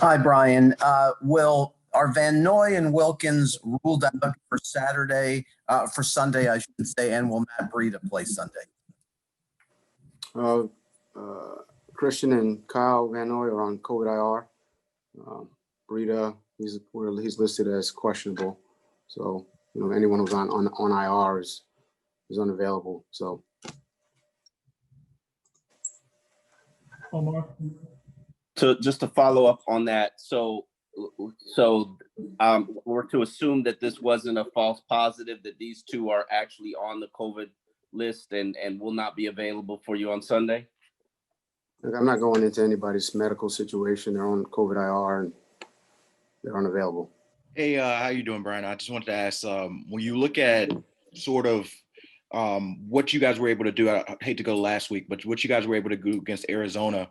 Hi, Brian. Are Van Noy and Wilkins ruled out for Sunday, I should say, and will Matt Breida play Sunday? Christian and Kyle Van Noy are on COVID IR. Breida, he's listed as questionable. So, anyone who's on IR is unavailable. So. Omar. Just to follow up on that, so we're to assume that this wasn't a false positive, that these two are actually on the COVID list and will not be available for you on Sunday? Look, I'm not going into anybody's medical situation. They're on COVID IR and they're unavailable. Hey, how you doing, Brian? I just wanted to ask, when you look at sort of what you guys were able to do, I hate to go last week, but what you guys were able to do against Arizona,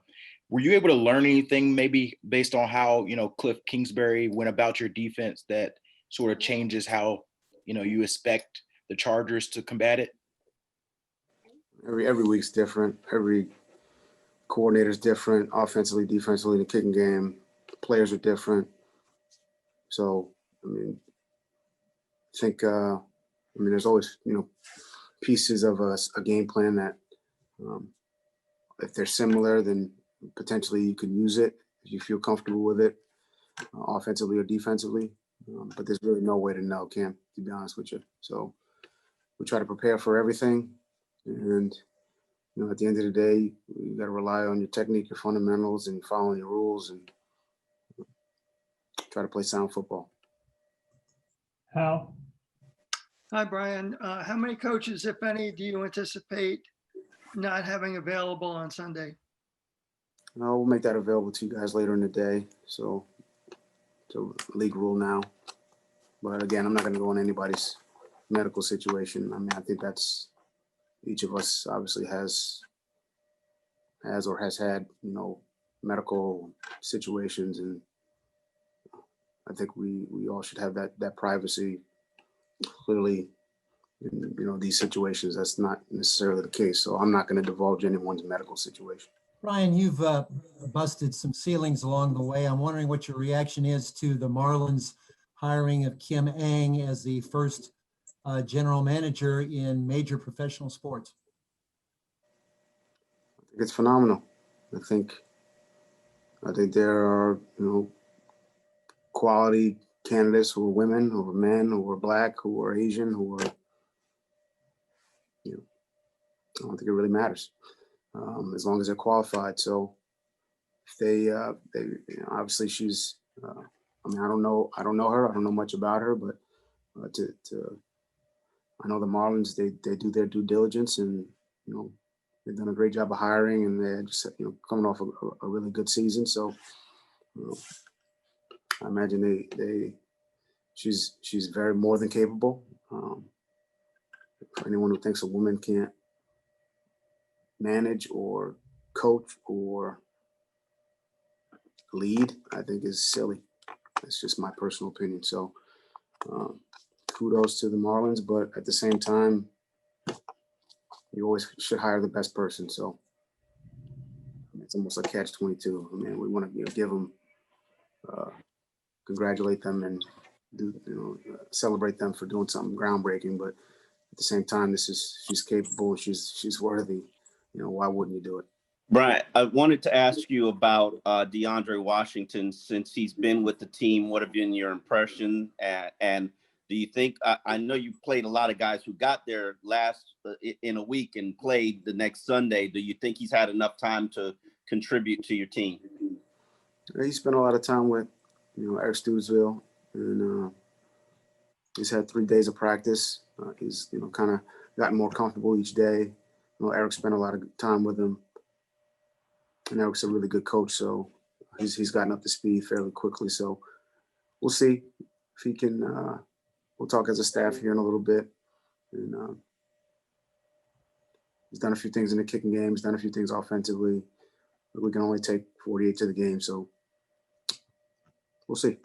were you able to learn anything maybe based on how, Cliff Kingsbury went about your defense that sort of changes how, you expect the Chargers to combat it? Every week's different. Every coordinator's different, offensively, defensively, the kicking game. Players are different. So, I think, there's always, pieces of a game plan that if they're similar, then potentially you could use it if you feel comfortable with it, offensively or defensively. But there's really no way to know, Cam, to be honest with you. So we try to prepare for everything. And, at the end of the day, you got to rely on your technique, your fundamentals, and following your rules and try to play sound football. Hal. Hi, Brian. How many coaches, if any, do you anticipate not having available on Sunday? We'll make that available to you guys later in the day. So league rule now. But again, I'm not going to go into anybody's medical situation. I think that's each of us obviously has or has had, medical situations. And I think we all should have that privacy. Clearly, in these situations, that's not necessarily the case. So I'm not going to divulge anyone's medical situation. Brian, you've busted some ceilings along the way. I'm wondering what your reaction is to the Marlins hiring of Kim Ng as the first general manager in major professional sports. I think it's phenomenal. I think there are, quality candidates who are women, who are men, who are Black, who are Asian, who are, I don't think it really matters. As long as they're qualified. So if they obviously she's, I don't know her. I don't know much about her, but I know the Marlins, they do their due diligence and, they've done a great job of hiring and they're just, coming off a really good season. So I imagine she's very more than capable. For anyone who thinks a woman can't manage or coach or lead, I think is silly. That's just my personal opinion. So kudos to the Marlins, but at the same time, you always should hire the best person. So it's almost like catch-22. We want to give them, congratulate them and celebrate them for doing something groundbreaking. But at the same time, she's capable and she's worthy. Why wouldn't you do it? Brian, I wanted to ask you about Deandre Washington. Since he's been with the team, what have been your impression? And do you think, I know you've played a lot of guys who got there last in a week and played the next Sunday. Do you think he's had enough time to contribute to your team? He spent a lot of time with, Eric Studesville, and he's had 3 days of practice. He's, kind of gotten more comfortable each day. Eric spent a lot of time with him, and Eric's a really good coach, so he's gotten up to speed fairly quickly. So we'll see if he can. We'll talk as a staff here in a little bit, and he's done a few things in the kicking game. He's done a few things offensively. But we can only take 48 to the game, so we'll see.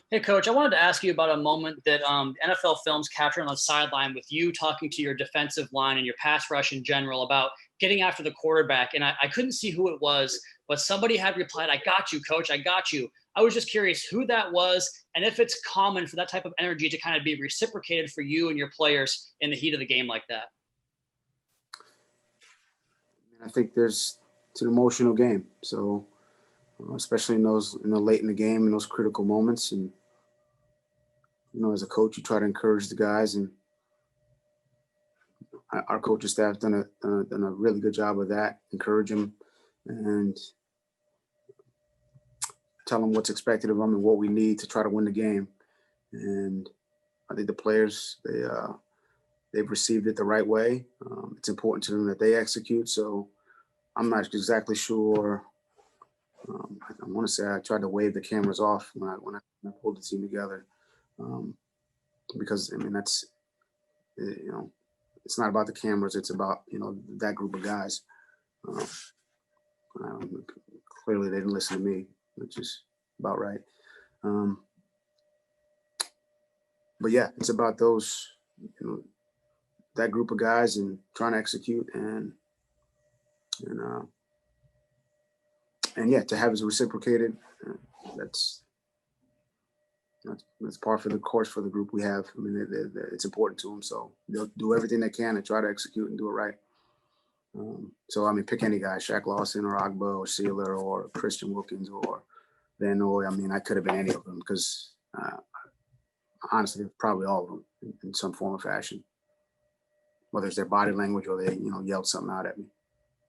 Hey, Coach, I wanted to ask you about a moment that NFL Films captured on the sideline with you talking to your defensive line and your pass rush in general about getting after the quarterback. And I couldn't see who it was, but somebody had replied, "I got you, coach. I got you." I was just curious who that was and if it's common for that type of energy to kind of be reciprocated for you and your players in the heat of the game like that. I think it's an emotional game. So, especially in those, late in the game, in those critical moments. And, as a coach, you try to encourage the guys, and our coaching staff done a really good job of that, encourage them and tell them what's expected of them and what we need to try to win the game. And I think the players, they've received it the right way. It's important to them that they execute. So I'm not exactly sure. I want to say I tried to wave the cameras off when I pulled the team together, because that's, it's not about the cameras. It's about that group of guys. Clearly, they didn't listen to me, which is about right. But yeah, it's about those, that group of guys and trying to execute and yeah, to have it reciprocated. That's par for the course for the group we have. I mean, it's important to them, so they'll do everything they can to try to execute and do it right. So I mean, pick any guy, Shaq Lawson or Agba or Sealer or Christian Wilkins or Van Noy. I mean, I could have been any of them because honestly, probably all of them in some form or fashion, whether it's their body language or they yelled something out at me.